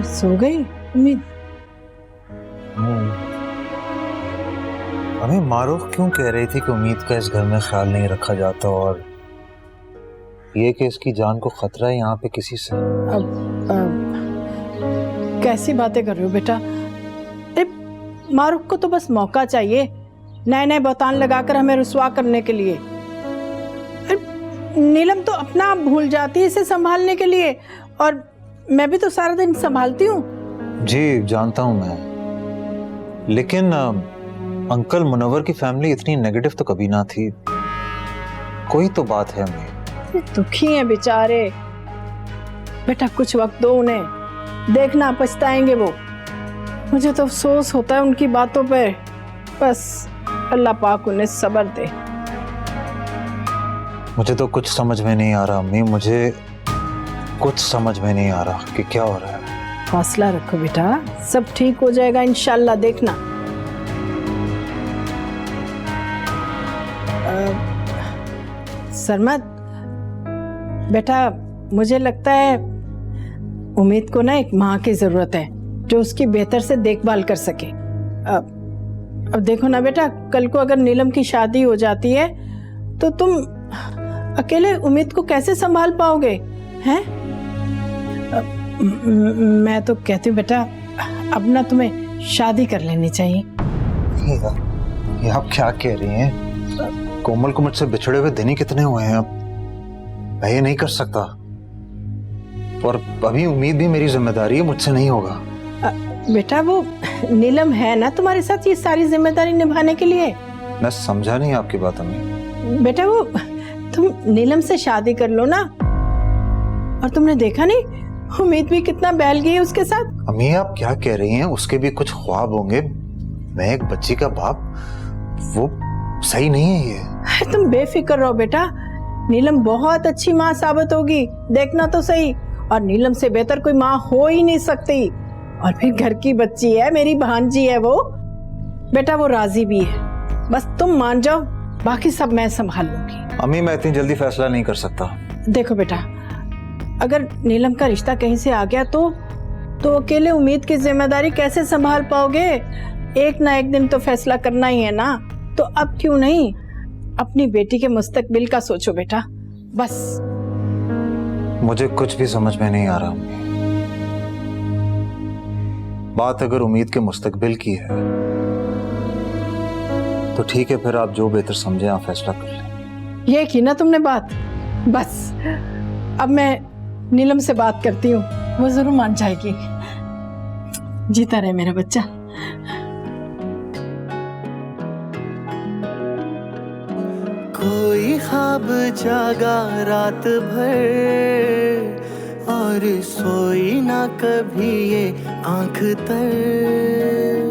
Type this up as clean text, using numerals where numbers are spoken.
सो गई उम्मीद? हमें मारूफ क्यों कह रही थी कि उम्मीद का इस घर में ख्याल नहीं रखा जाता और ये कि इसकी जान को खतरा है यहाँ पे किसी से? अब कैसी बातें कर रहे हो बेटा? मारूफ को तो बस मौका चाहिए नए नए बहतान लगाकर हमें रुसवा करने के लिए। नीलम तो अपना आप भूल जाती है इसे संभालने के लिए, और मैं भी तो सारा दिन संभालती हूँ। जी जानता हूँ मैं, लेकिन अंकल मुनव्वर की फैमिली इतनी नेगेटिव तो कभी ना थी। कोई तो बात है हमें। दुखी हैं बेचारे। बेटा कुछ वक्त दो उन्हें, देखना पछताएंगे वो। मुझे तो अफसोस होता है उनकी बातों पे। बस अल्लाह पाक उन्हें सब्र दे। मुझे तो कुछ समझ में नहीं आ रहा अम्मी, मुझे कुछ समझ में नहीं आ रहा कि क्या हो रहा है। हौसला रखो बेटा, सब ठीक हो जाएगा इंशाल्लाह, देखना। सरमत बेटा, मुझे लगता है उम्मीद को ना एक माँ की जरूरत है जो उसकी बेहतर से देखभाल कर सके। अब देखो ना बेटा, कल को अगर नीलम की शादी हो जाती है तो तुम अकेले उम्मीद को कैसे संभाल पाओगे? हैं? मैं तो कहती हूँ बेटा, अब ना तुम्हें शादी कर लेनी चाहिए। ये आप क्या कह रही हैं? कोमल को मुझसे बिछड़े हुए दिन ही कितने हुए हैं। अब मैं ये नहीं कर सकता, और अभी उम्मीद भी मेरी जिम्मेदारी है, मुझसे नहीं होगा। बेटा वो नीलम है ना तुम्हारे साथ ये सारी जिम्मेदारी निभाने के लिए। मैं समझा नहीं आपकी बात अम्मी। बेटा वो तुम नीलम से शादी कर लो ना। और तुमने देखा नहीं उम्मीद भी कितना बैल गई है उसके साथ। अम्मी आप क्या कह रही हैं? उसके भी कुछ ख्वाब होंगे। मैं एक बच्ची का बाप, वो सही नहीं है ये। तुम बेफिक्र रहो बेटा, नीलम बहुत अच्छी माँ साबित होगी, देखना तो सही। और नीलम से बेहतर कोई माँ हो ही नहीं सकती। और फिर घर की बच्ची है, मेरी भांजी है वो। बेटा वो राजी भी है, बस तुम मान जाओ, बाकी सब मैं संभाल लूंगी। अम्मी मैं इतनी जल्दी फैसला नहीं कर सकता। देखो बेटा, अगर नीलम का रिश्ता कहीं से आ गया तो अकेले उम्मीद की जिम्मेदारी कैसे संभाल पाओगे? एक ना एक दिन तो फैसला करना ही है ना। तो अब क्यों नहीं अपनी बेटी के मुस्तकबिल का सोचो बेटा, बस। मुझे कुछ भी समझ में नहीं आ रहा अम्मी। बात अगर उम्मीद के मुस्तकबिल की है तो ठीक है, फिर आप जो बेहतर समझे आप फैसला कर लें। ये की ना तुमने बात, बस। अब मैं नीलम से बात करती हूँ, वो जरूर मान जाएगी। जीता रहे मेरा बच्चा। कोई ख्वाब जागा रात भर और सोई ना कभी ये आंख तर।